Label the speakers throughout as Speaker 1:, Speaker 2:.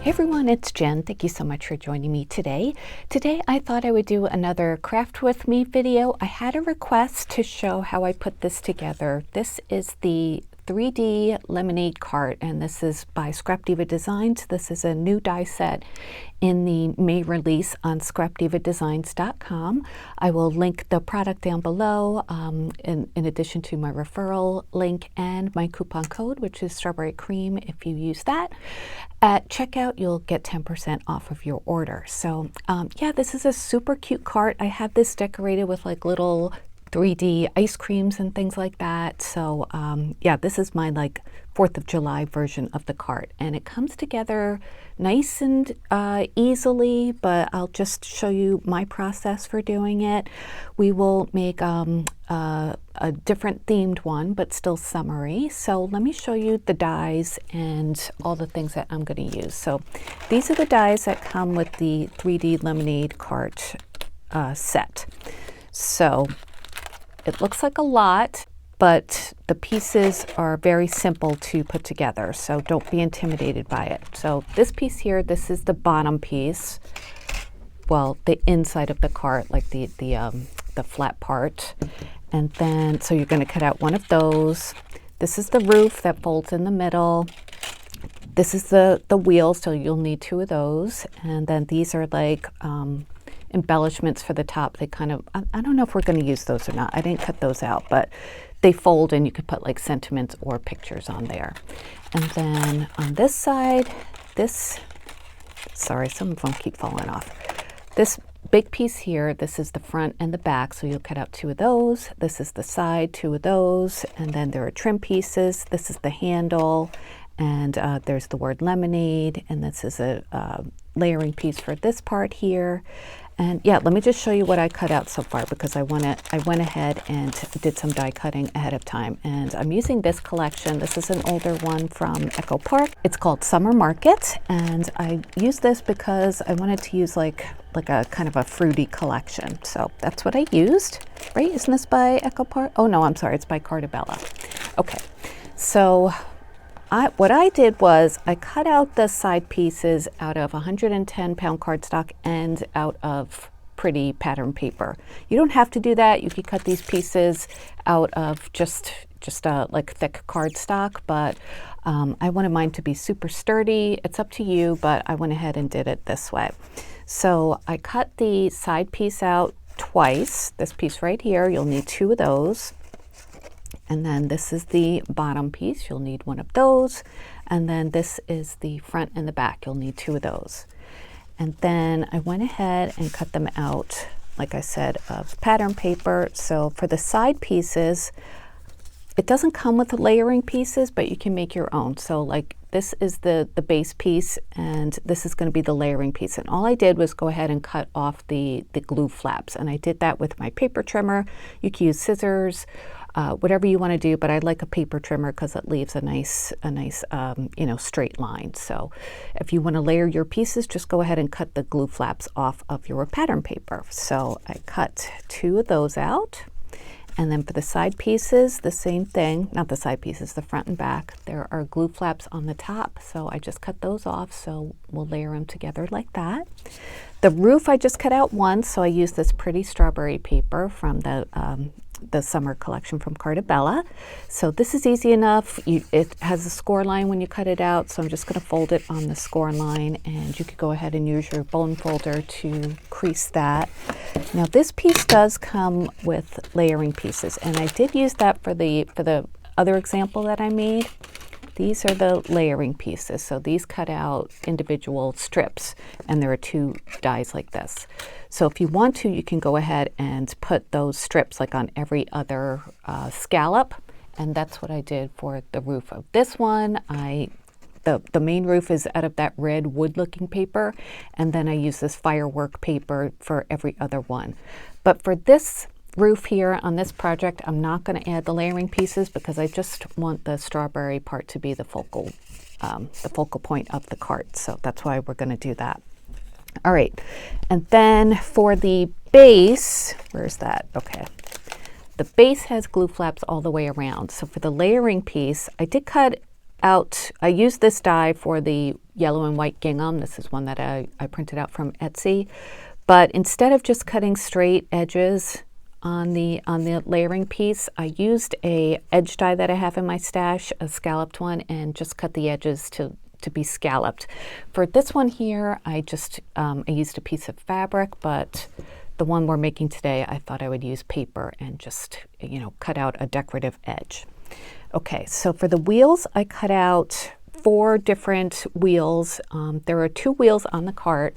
Speaker 1: Hey everyone, it's Jen. Thank you so much for joining me today. Today I thought I would do another craft with me video. I had a request to show how I put this together. This is the 3D lemonade cart, and this is by Scrap Diva Designs. This is a new die set in the May release on scrapdivadesigns.com. I will link the product down below in addition to my referral link and my coupon code, which is strawberry cream. If you use that at checkout, you'll get 10% off of your order. So yeah, this is a super cute cart. I have this decorated with like little 3D ice creams and things like that. So yeah, this is my like 4th of July version of the cart, and it comes together nice and easily, but I'll just show you my process for doing it. We will make a different themed one, but still summery. So let me show you the dies and all the things that I'm going to use. So these are the dies that come with the 3D lemonade cart set. So it looks like a lot, but the pieces are very simple to put together, so don't be intimidated by it. So this piece here, this is the bottom piece, well, the inside of the cart, like the flat part. And then, so you're going to cut out one of those. This is the roof that folds in the middle. This is the wheel, so you'll need 2 of those. And then these are like embellishments for the top. They kind of, I don't know if we're going to use those or not. I didn't cut those out, but they fold and you could put like sentiments or pictures on there. And then on this side, this, sorry, some of them keep falling off. This big piece here, this is the front and the back, so you'll cut out 2 of those. This is the side, 2 of those, and then there are trim pieces. This is the handle, and there's the word lemonade, and this is a layering piece for this part here. And yeah, let me just show you what I cut out so far, because I went ahead and did some die cutting ahead of time. And I'm using this collection. This is an older one from Echo Park. It's called Summer Market, and I used this because I wanted to use like a kind of a fruity collection. So that's what I used, right? Isn't this by Echo Park? Oh no, I'm sorry, it's by Cardmaking. Okay, so what I did was I cut out the side pieces out of 110 pound cardstock and out of pretty pattern paper. You don't have to do that. You could cut these pieces out of just like thick cardstock, but I wanted mine to be super sturdy. It's up to you, but I went ahead and did it this way. So I cut the side piece out twice. This piece right here, you'll need 2 of those. And then this is the bottom piece, you'll need 1 of those. And then this is the front and the back, you'll need 2 of those. And then I went ahead and cut them out, like I said, of pattern paper. So for the side pieces, it doesn't come with layering pieces, but you can make your own. So like this is the base piece, and this is going to be the layering piece. And all I did was go ahead and cut off the glue flaps. And I did that with my paper trimmer. You can use scissors, whatever you want to do, but I like a paper trimmer because it leaves a nice you know, straight line. So if you want to layer your pieces, just go ahead and cut the glue flaps off of your pattern paper. So I cut 2 of those out. And then for the side pieces, the same thing, not the side pieces, the front and back, there are glue flaps on the top. So I just cut those off. So we'll layer them together like that. The roof I just cut out once. So I used this pretty strawberry paper from the summer collection from Cardabella. So this is easy enough. It has a score line when you cut it out, so I'm just going to fold it on the score line, and you could go ahead and use your bone folder to crease that. Now this piece does come with layering pieces, and I did use that for the other example that I made. These are the layering pieces. So these cut out individual strips, and there are 2 dies like this. So if you want to, you can go ahead and put those strips like on every other scallop. And that's what I did for the roof of this one. The main roof is out of that red wood looking paper. And then I use this firework paper for every other one. But for this roof here on this project, I'm not going to add the layering pieces because I just want the strawberry part to be the focal point of the cart. So that's why we're going to do that. All right, and then for the base, where's that? Okay, the base has glue flaps all the way around. So for the layering piece, I did cut I used this die for the yellow and white gingham. This is one that I printed out from Etsy. But instead of just cutting straight edges on the layering piece, I used a edge die that I have in my stash, a scalloped one, and just cut the edges to be scalloped. For this one here, I used a piece of fabric, but the one we're making today, I thought I would use paper and just, cut out a decorative edge. Okay, so for the wheels, I cut out 4 different wheels. There are 2 wheels on the cart,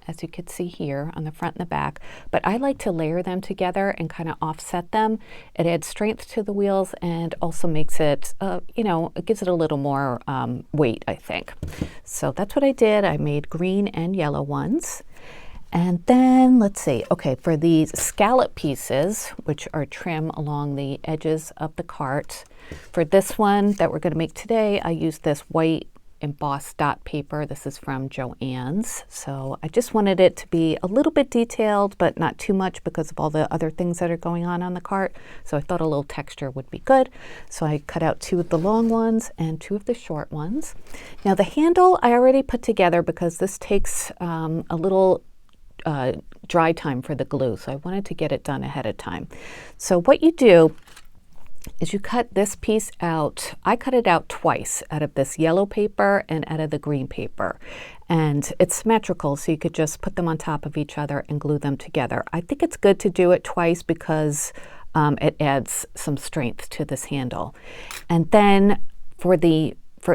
Speaker 1: as you can see here on the front and the back, but I like to layer them together and kind of offset them. It adds strength to the wheels and also makes it, it gives it a little more weight, I think. So that's what I did. I made green and yellow ones. And then let's see, okay, for these scallop pieces, which are trim along the edges of the cart, for this one that we're going to make today, I used this white embossed dot paper. This is from Joann's. So I just wanted it to be a little bit detailed, but not too much because of all the other things that are going on the cart. So I thought a little texture would be good. So I cut out 2 of the long ones and 2 of the short ones. Now the handle I already put together because this takes a little dry time for the glue. So I wanted to get it done ahead of time. So what you do is you cut this piece out. I cut it out twice, out of this yellow paper and out of the green paper. And it's symmetrical, so you could just put them on top of each other and glue them together. I think it's good to do it twice because it adds some strength to this handle. And then for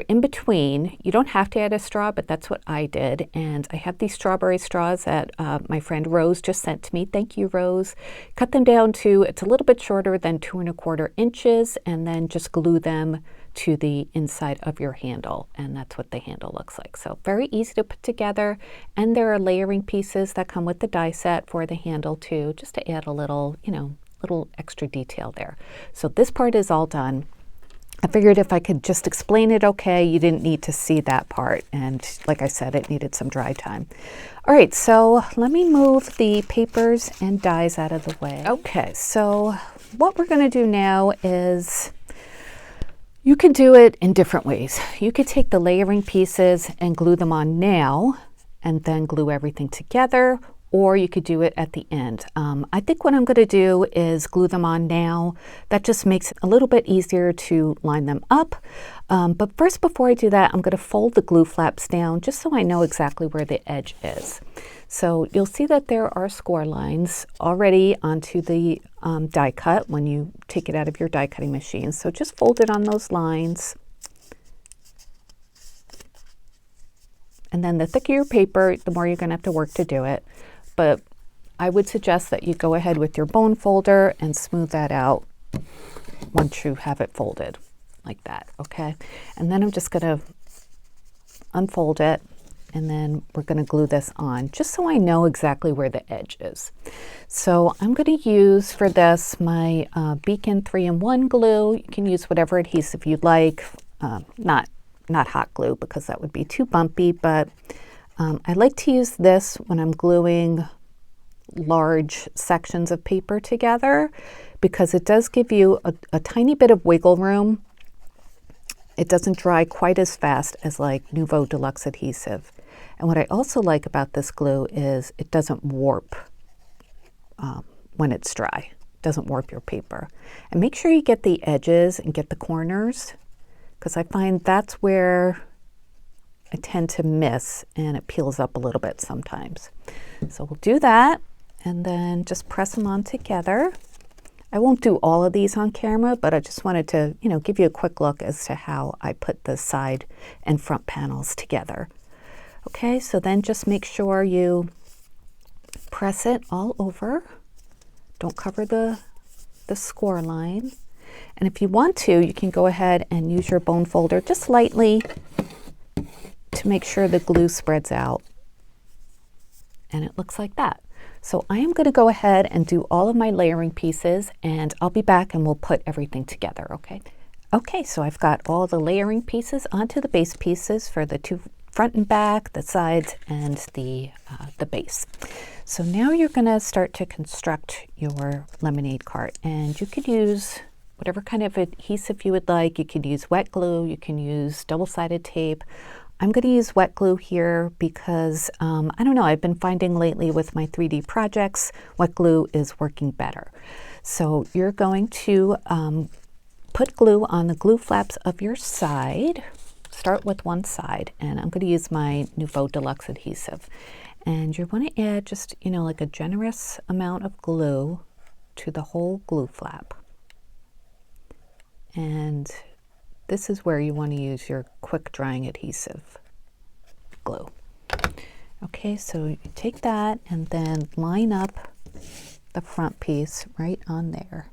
Speaker 1: in between, you don't have to add a straw, but that's what I did. And I have these strawberry straws that my friend Rose just sent to me. Thank you, Rose. Cut them down to, it's a little bit shorter than 2 1/4 inches, and then just glue them to the inside of your handle. And that's what the handle looks like. So very easy to put together. And there are layering pieces that come with the die set for the handle too, just to add a little, little extra detail there. So this part is all done. I figured if I could just explain it okay, you didn't need to see that part. And like I said, it needed some dry time. All right, so let me move the papers and dies out of the way. Okay, so what we're going to do now is you can do it in different ways. You could take the layering pieces and glue them on now and then glue everything together, or you could do it at the end. I think what I'm going to do is glue them on now. That just makes it a little bit easier to line them up. But first, before I do that, I'm going to fold the glue flaps down just so I know exactly where the edge is. So you'll see that there are score lines already onto the die cut when you take it out of your die cutting machine. So just fold it on those lines. And then the thicker your paper, the more you're going to have to work to do it. But I would suggest that you go ahead with your bone folder and smooth that out once you have it folded like that, okay? And then I'm just going to unfold it, and then we're going to glue this on just so I know exactly where the edge is. So I'm going to use for this my Beacon 3-in-1 glue. You can use whatever adhesive you'd like, not hot glue because that would be too bumpy, but I like to use this when I'm gluing large sections of paper together because it does give you a tiny bit of wiggle room. It doesn't dry quite as fast as like Nouveau Deluxe adhesive. And what I also like about this glue is it doesn't warp when it's dry. It doesn't warp your paper. And make sure you get the edges and get the corners because I find that's where I tend to miss and it peels up a little bit sometimes. So we'll do that and then just press them on together. I won't do all of these on camera, but I just wanted to, give you a quick look as to how I put the side and front panels together. Okay, so then just make sure you press it all over. Don't cover the score line. And if you want to, you can go ahead and use your bone folder just lightly to make sure the glue spreads out. And it looks like that. So I am going to go ahead and do all of my layering pieces, and I'll be back and we'll put everything together, okay? Okay, so I've got all the layering pieces onto the base pieces for the 2 front and back, the sides, and the base. So now you're going to start to construct your lemonade cart, and you could use whatever kind of adhesive you would like. You can use wet glue, you can use double-sided tape. I'm going to use wet glue here because, I don't know, I've been finding lately with my 3D projects, wet glue is working better. So you're going to put glue on the glue flaps of your side. Start with one side, and I'm going to use my Nouveau Deluxe adhesive. And you want to add just, you know, like a generous amount of glue to the whole glue flap. And this is where you want to use your quick drying adhesive glue. Okay, so you take that and then line up the front piece right on there.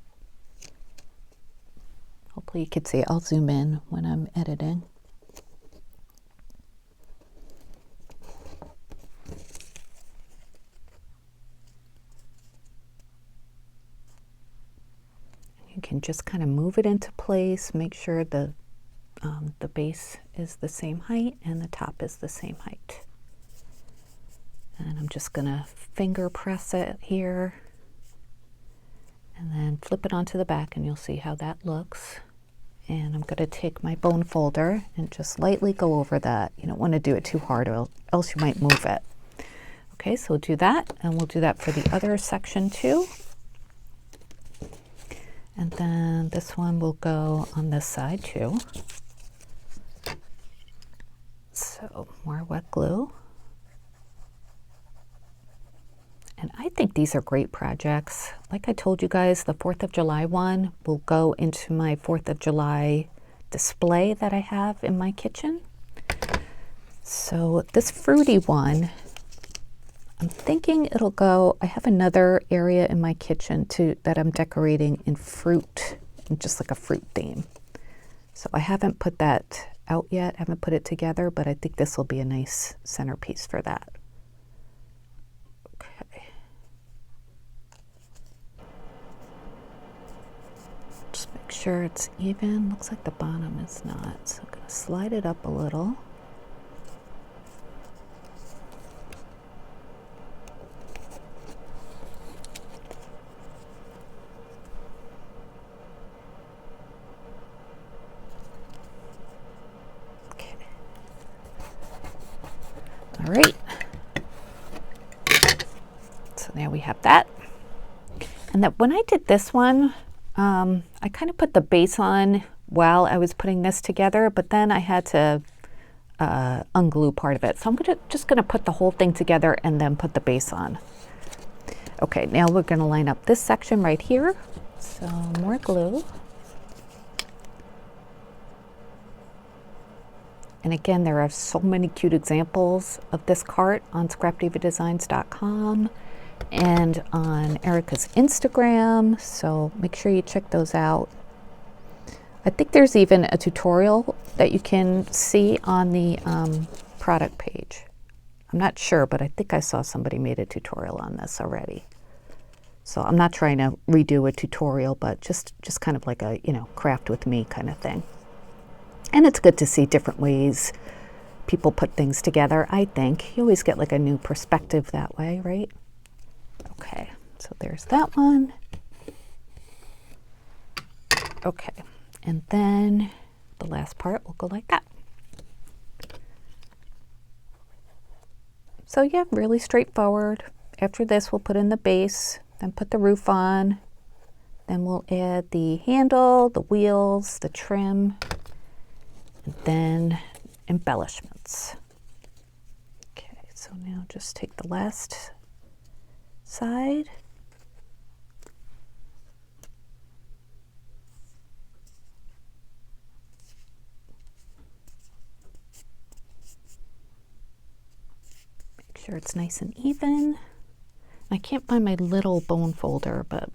Speaker 1: Hopefully you can see it. I'll zoom in when I'm editing. You can just kind of move it into place, make sure the base is the same height and the top is the same height. And I'm just going to finger press it here and then flip it onto the back, and you'll see how that looks. And I'm going to take my bone folder and just lightly go over that. You don't want to do it too hard or else you might move it. Okay, so we'll do that, and we'll do that for the other section too. And then this one will go on this side too. So more wet glue. And I think these are great projects. Like I told you guys, the 4th of July one will go into my 4th of July display that I have in my kitchen. So this fruity one, I'm thinking it'll go, I have another area in my kitchen that I'm decorating in fruit, just like a fruit theme. So I haven't put that out yet, haven't put it together, but I think this will be a nice centerpiece for that. Okay. Just make sure it's even. Looks like the bottom is not. So I'm going to slide it up a little. All right, so now we have that. And that when I did this one, I kind of put the base on while I was putting this together, but then I had to unglue part of it. So I'm just gonna put the whole thing together and then put the base on. Okay, now we're gonna line up this section right here. So more glue. And again, there are so many cute examples of this cart on scrapdivadesigns.com and on Erica's Instagram, so make sure you check those out. I think there's even a tutorial that you can see on the product page. I'm not sure, but I think I saw somebody made a tutorial on this already. So I'm not trying to redo a tutorial, but just kind of like a, you know, craft with me kind of thing. And it's good to see different ways people put things together, I think. You always get like a new perspective that way, right? Okay, so there's that one. Okay, and then the last part will go like that. So yeah, really straightforward. After this, we'll put in the base, then put the roof on. Then we'll add the handle, the wheels, the trim, and then embellishments. Okay, so now just take the last side. Make sure it's nice and even. I can't find my little bone folder, but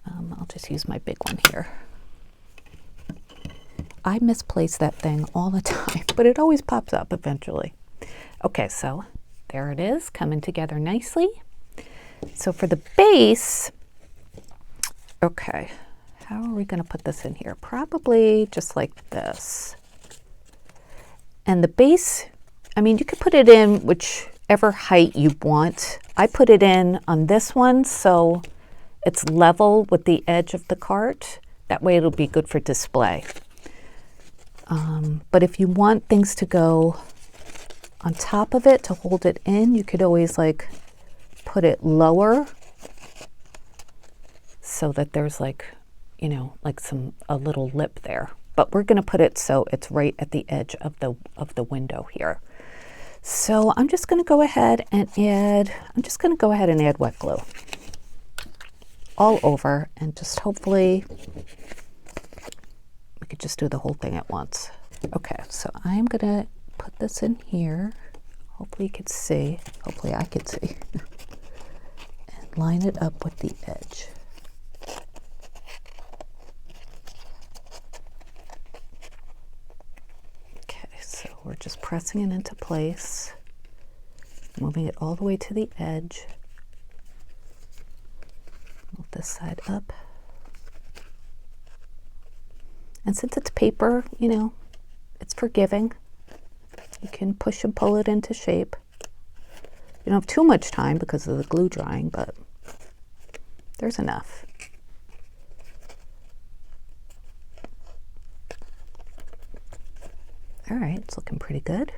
Speaker 1: I'll just use my big one here. I misplace that thing all the time, but it always pops up eventually. Okay, so there it is, coming together nicely. So for the base, okay, how are we going to put this in here? Probably just like this. And the base, I mean, you could put it in whichever height you want. I put it in on this one, so it's level with the edge of the cart. That way it'll be good for display. But if you want things to go on top of it to hold it in, you could always like put it lower so that there's like, you know, like a little lip there. But we're going to put it so it's right at the edge of the window here. So I'm just going to go ahead and add wet glue all over, and just hopefully we could just do the whole thing at once. Okay, so I'm going to put this in here. Hopefully you could see, hopefully I could see, and line it up with the edge. Okay, so we're just pressing it into place, moving it all the way to the edge. Move this side up. And since it's paper, you know, it's forgiving. You can push and pull it into shape. You don't have too much time because of the glue drying, but there's enough. All right, it's looking pretty good.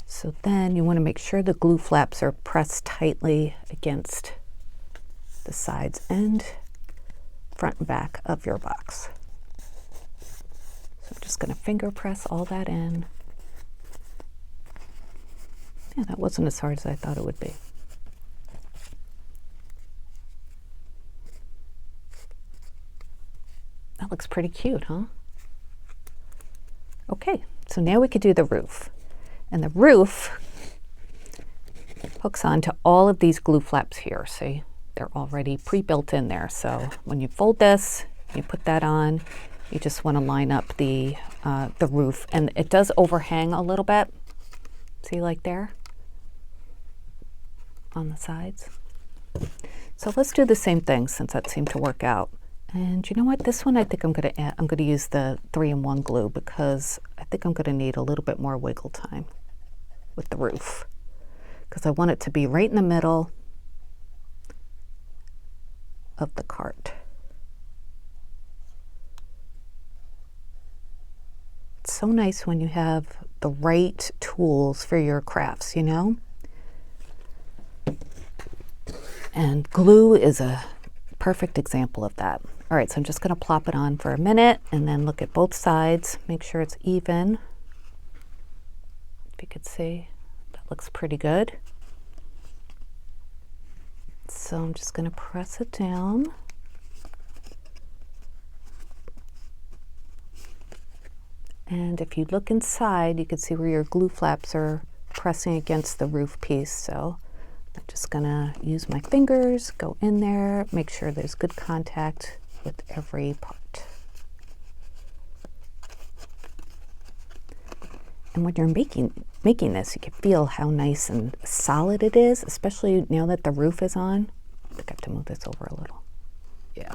Speaker 1: So then you want to make sure the glue flaps are pressed tightly against the sides and front and back of your box. So I'm just going to finger press all that in. Yeah, that wasn't as hard as I thought it would be. That looks pretty cute, huh? Okay, so now we could do the roof. And the roof hooks onto all of these glue flaps here. See, they're already pre-built in there. So when you fold this, you put that on, you just want to line up the roof. And it does overhang a little bit. See, like there on the sides. So let's do the same thing since that seemed to work out. And you know what? This one I think I'm going to use the 3-in-1 glue because I think I'm going to need a little bit more wiggle time with the roof, because I want it to be right in the middle of the cart. It's so nice when you have the right tools for your crafts, you know? And glue is a perfect example of that. All right, so I'm just going to plop it on for a minute and then look at both sides, make sure it's even. If you could see, that looks pretty good. So I'm just going to press it down. And if you look inside, you can see where your glue flaps are pressing against the roof piece. So I'm just going to use my fingers, go in there, make sure there's good contact with every part. And when you're making this, you can feel how nice and solid it is, especially now that the roof is on. I think I have to move this over a little. Yeah.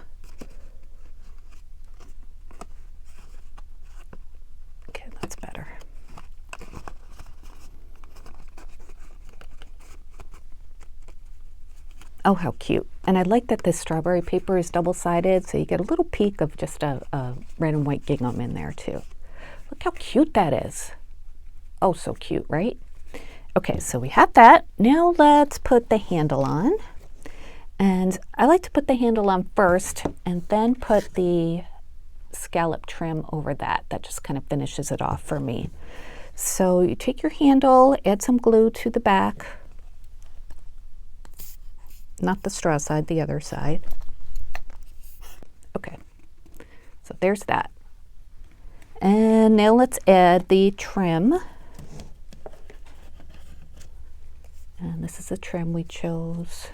Speaker 1: Okay, that's better. Oh, how cute. And I like that this strawberry paper is double-sided, so you get a little peek of just a red and white gingham in there too. Look how cute that is. Oh, so cute, right? Okay, so we have that. Now let's put the handle on. And I like to put the handle on first and then put the scallop trim over that. That just kind of finishes it off for me. So you take your handle, add some glue to the back. Not the straw side, the other side. Okay, so there's that. And now let's add the trim. And this is the trim we chose.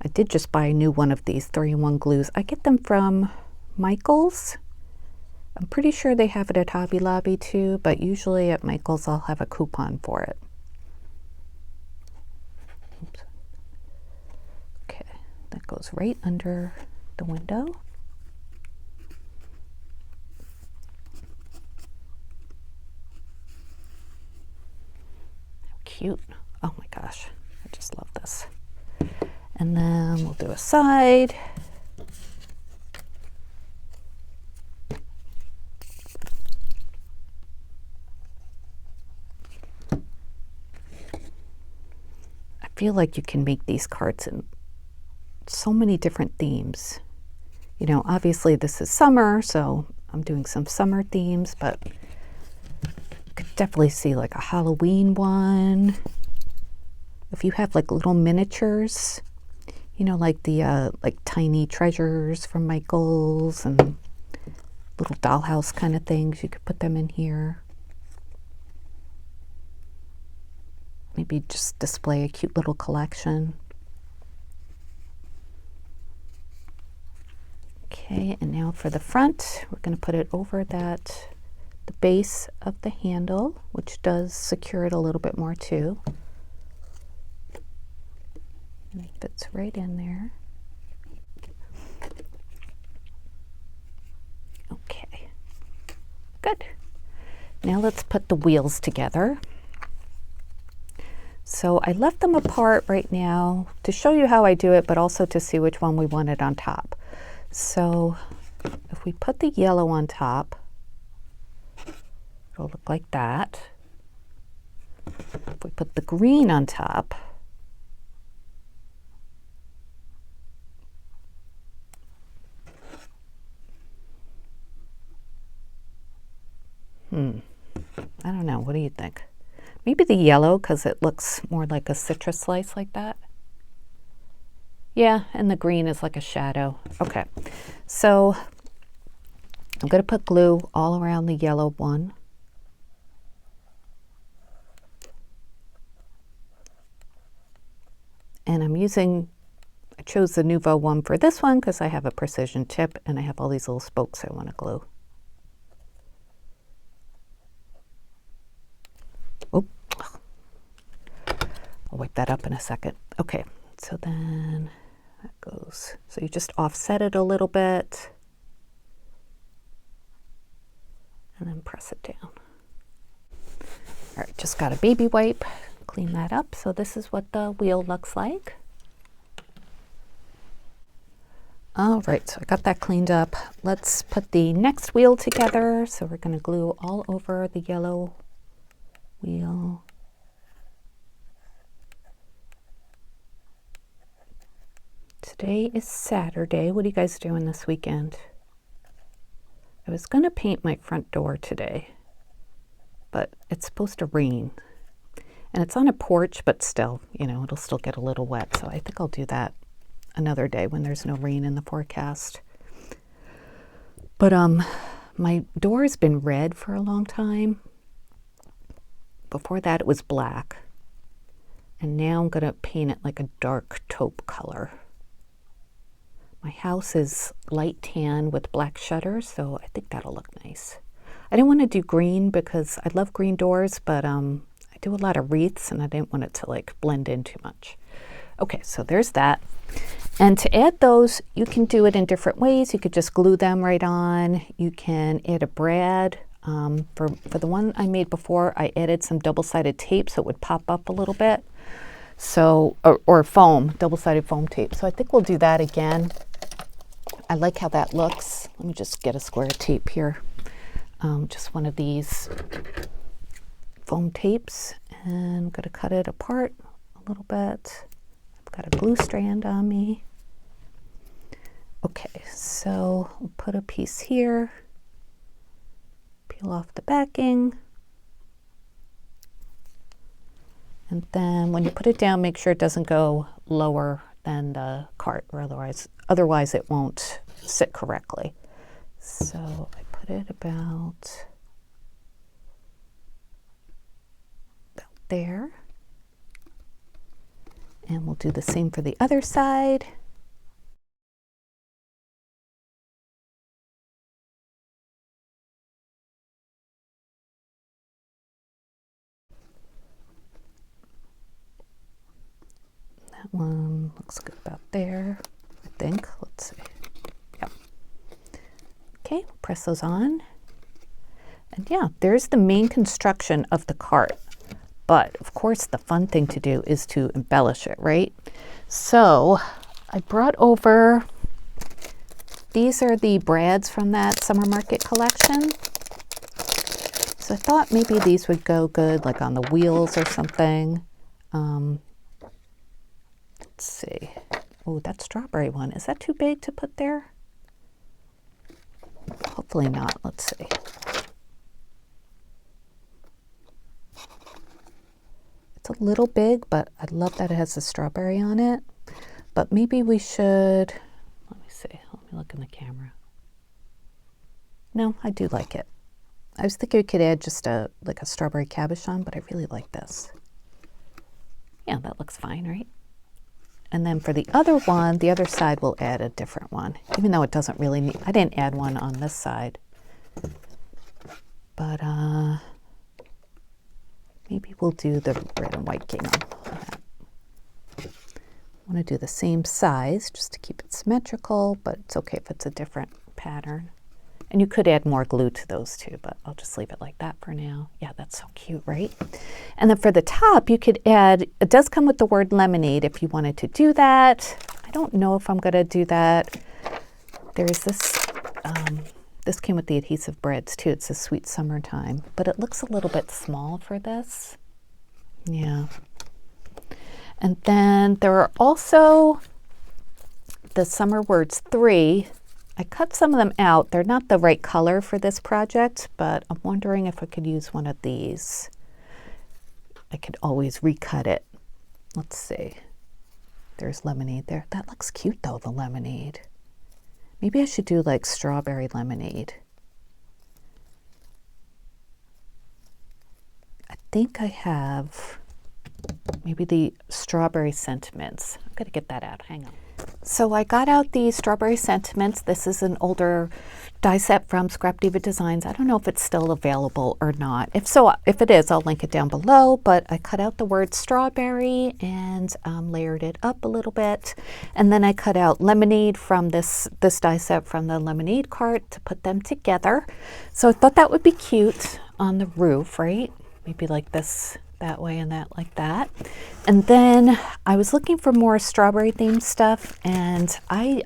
Speaker 1: I did just buy a new one of these 3-in-1 glues. I get them from Michael's. I'm pretty sure they have it at Hobby Lobby too, but usually at Michael's I'll have a coupon for it. Oops. Okay, that goes right under the window. How cute. Oh my gosh, I just love this. And then we'll do a side. I feel like you can make these cards in so many different themes. You know, obviously this is summer, so I'm doing some summer themes, but you could definitely see like a Halloween one. If you have like little miniatures, you know, like the like tiny treasures from Michael's and little dollhouse kind of things, you could put them in here. Maybe just display a cute little collection. Okay, and now for the front, we're going to put it over the base of the handle, which does secure it a little bit more too. And it fits right in there. Okay, good. Now let's put the wheels together. So I left them apart right now to show you how I do it, but also to see which one we wanted on top. So if we put the yellow on top, it'll look like that. If we put the green on top, I don't know, what do you think? Maybe the yellow, because it looks more like a citrus slice like that. Yeah, and the green is like a shadow. Okay, so I'm going to put glue all around the yellow one. And I chose the Nouveau one for this one because I have a precision tip and I have all these little spokes I want to glue. Oh, I'll wipe that up in a second. Okay, so then that goes. So you just offset it a little bit and then press it down. All right, just got a baby wipe, clean that up. So this is what the wheel looks like. All right, so I got that cleaned up. Let's put the next wheel together. So we're going to glue all over the yellow wheel. Today is Saturday. What are you guys doing this weekend? I was going to paint my front door today, but it's supposed to rain. And it's on a porch, but still, you know, it'll still get a little wet. So I think I'll do that another day when there's no rain in the forecast. But my door has been red for a long time. Before that it was black. And now I'm going to paint it like a dark taupe color. My house is light tan with black shutters, so I think that'll look nice. I didn't want to do green because I love green doors, but I do a lot of wreaths and I didn't want it to like blend in too much. Okay, so there's that. And to add those, you can do it in different ways. You could just glue them right on. You can add a brad. For the one I made before, I added some double-sided tape so it would pop up a little bit. So, or foam, double-sided foam tape. So I think we'll do that again. I like how that looks. Let me just get a square of tape here. Just one of these foam tapes, and I'm going to cut it apart a little bit. I've got a glue strand on me. Okay, so we'll put a piece here, peel off the backing, and then when you put it down, make sure it doesn't go lower than the cart, or otherwise it won't sit correctly. So I put it about there. And we'll do the same for the other side. That one looks good about there, I think. Let's see. Yep. Okay, press those on. And yeah, there's the main construction of the cart. but of course the fun thing to do is to embellish it, right? So I brought over, these are the brads from that summer market collection. So I thought maybe these would go good like on the wheels or something. Let's see. Oh, that strawberry one, is that too big to put there? Hopefully not. Let's see. It's a little big, but I love that it has the strawberry on it. But maybe we should, let me see. Let me look in the camera. No, I do like it. I was thinking we could add just like a strawberry cabochon, but I really like this. Yeah, that looks fine, right? And then for the other one, the other side, we'll add a different one, even though it doesn't really need, I didn't add one on this side. But maybe we'll do the red and white gingham on that. I want to do the same size just to keep it symmetrical, but it's okay if it's a different pattern. And you could add more glue to those too, but I'll just leave it like that for now. Yeah, that's so cute, right? And then for the top, you could add, it does come with the word lemonade if you wanted to do that. I don't know if I'm gonna do that. There's this, this came with the adhesive breads too. It's a sweet summertime, but it looks a little bit small for this. Yeah. And then there are also the Summer Words 3. I cut some of them out. They're not the right color for this project, but I'm wondering if I could use one of these. I could always recut it. Let's see. There's lemonade there. That looks cute though, the lemonade. Maybe I should do like strawberry lemonade. I think I have maybe the strawberry sentiments. I'm gonna get that out, hang on. So I got out the strawberry sentiments. This is an older die set from Scrap Diva Designs. I don't know if it's still available or not. If so, if it is, I'll link it down below, but I cut out the word strawberry and layered it up a little bit. And then I cut out lemonade from this die set from the lemonade cart to put them together. So I thought that would be cute on the roof, right? Maybe like this, that way and that like that. And then I was looking for more strawberry themed stuff, and I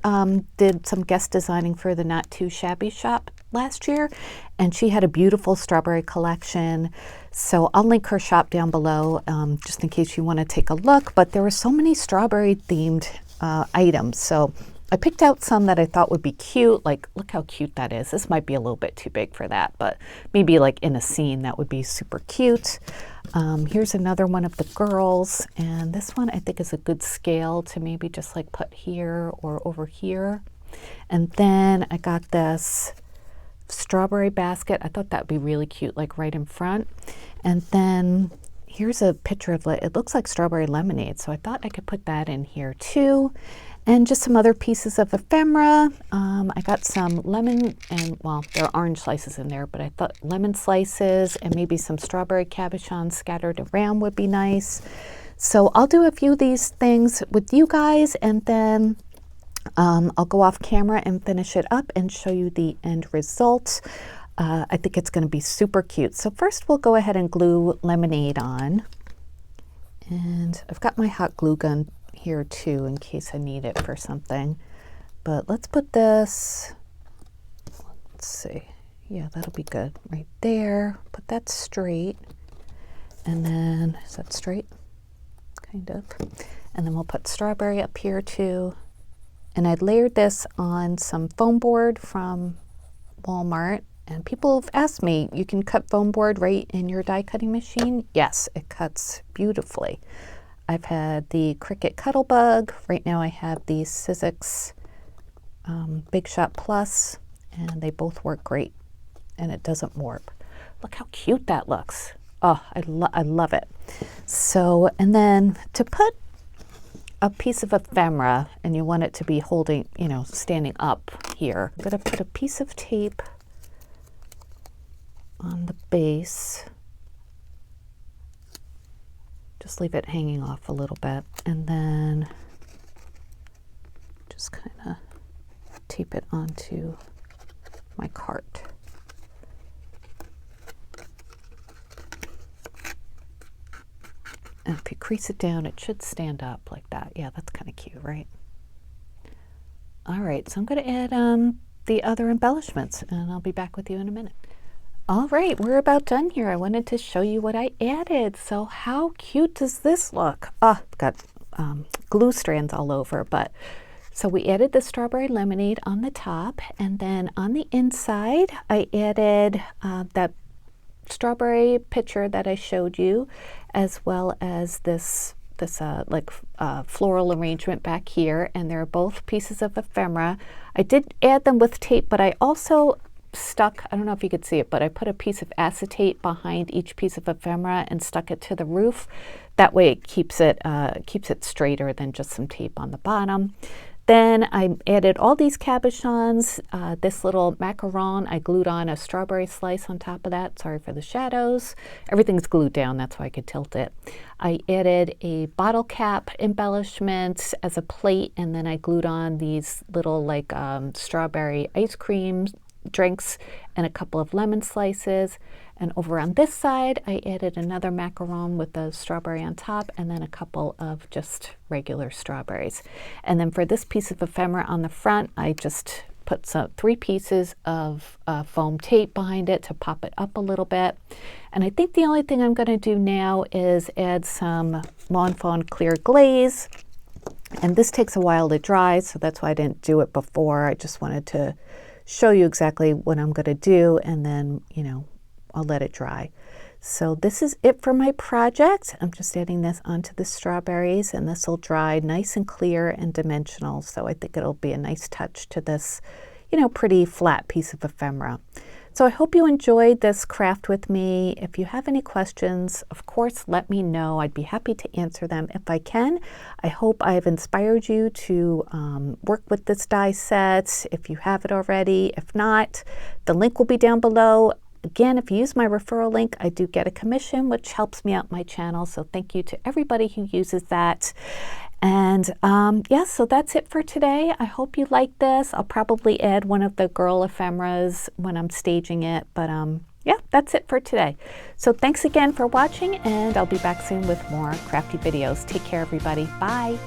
Speaker 1: did some guest designing for the Not Too Shabby shop last year, and she had a beautiful strawberry collection. So I'll link her shop down below just in case you want to take a look. But there were so many strawberry themed items. So I picked out some that I thought would be cute. Like, look how cute that is. This might be a little bit too big for that, but maybe like in a scene that would be super cute. Here's another one of the girls, and this one I think is a good scale to maybe just like put here or over here. And then I got this strawberry basket. I thought that would be really cute, like right in front. And then here's a picture of it. It looks like strawberry lemonade, so I thought I could put that in here too. And just some other pieces of ephemera. I got some lemon and, well, there are orange slices in there, but I thought lemon slices and maybe some strawberry cabochon scattered around would be nice. So I'll do a few of these things with you guys, and then I'll go off camera and finish it up and show you the end result. I think it's going to be super cute. So first we'll go ahead and glue lemonade on. And I've got my hot glue gun here too in case I need it for something. But let's put this, let's see, yeah, that'll be good right there. Put that straight, and then, is that straight? Kind of. And then we'll put strawberry up here too. And I layered this on some foam board from Walmart. And people have asked me, you can cut foam board right in your die cutting machine? Yes, it cuts beautifully. I've had the Cricut Cuttlebug. Right now I have the Sizzix Big Shot Plus, and they both work great, and it doesn't warp. Look how cute that looks. Oh, I love it. So, and then to put a piece of ephemera, and you want it to be holding, you know, standing up here, I'm gonna put a piece of tape on the base. Just leave it hanging off a little bit, and then just kind of tape it onto my cart. And if you crease it down, it should stand up like that. Yeah, that's kind of cute, right? All right, so I'm going to add the other embellishments, and I'll be back with you in a minute. All right, we're about done here. I wanted to show you what I added. So how cute does this look? Oh, got glue strands all over, but so we added the strawberry lemonade on the top, and then on the inside, I added that strawberry picture that I showed you, as well as this floral arrangement back here, and they're both pieces of ephemera. I did add them with tape, but I also stuck, I don't know if you could see it, but I put a piece of acetate behind each piece of ephemera and stuck it to the roof. That way it keeps it straighter than just some tape on the bottom. Then I added all these cabochons. This little macaron, I glued on a strawberry slice on top of that. Sorry for the shadows. Everything's glued down, that's why I could tilt it. I added a bottle cap embellishment as a plate, and then I glued on these little strawberry ice cream drinks and a couple of lemon slices. And over on this side, I added another macaron with the strawberry on top, and then a couple of just regular strawberries. And then for this piece of ephemera on the front, I just put 3 pieces of foam tape behind it to pop it up a little bit. And I think the only thing I'm going to do now is add some Lawn Fawn clear glaze. And this takes a while to dry, so that's why I didn't do it before. I just wanted to show you exactly what I'm going to do, and then, I'll let it dry. So this is it for my project. I'm just adding this onto the strawberries, and this will dry nice and clear and dimensional. So I think it'll be a nice touch to this, pretty flat piece of ephemera. So I hope you enjoyed this craft with me. If you have any questions, of course, let me know. I'd be happy to answer them if I can. I hope I've inspired you to work with this die set if you have it already. If not, the link will be down below. Again, if you use my referral link, I do get a commission, which helps me out my channel. So thank you to everybody who uses that. And yeah, so that's it for today. I hope you like this. I'll probably add one of the girl ephemeras when I'm staging it. But yeah, that's it for today. So thanks again for watching, and I'll be back soon with more crafty videos. Take care, everybody. Bye.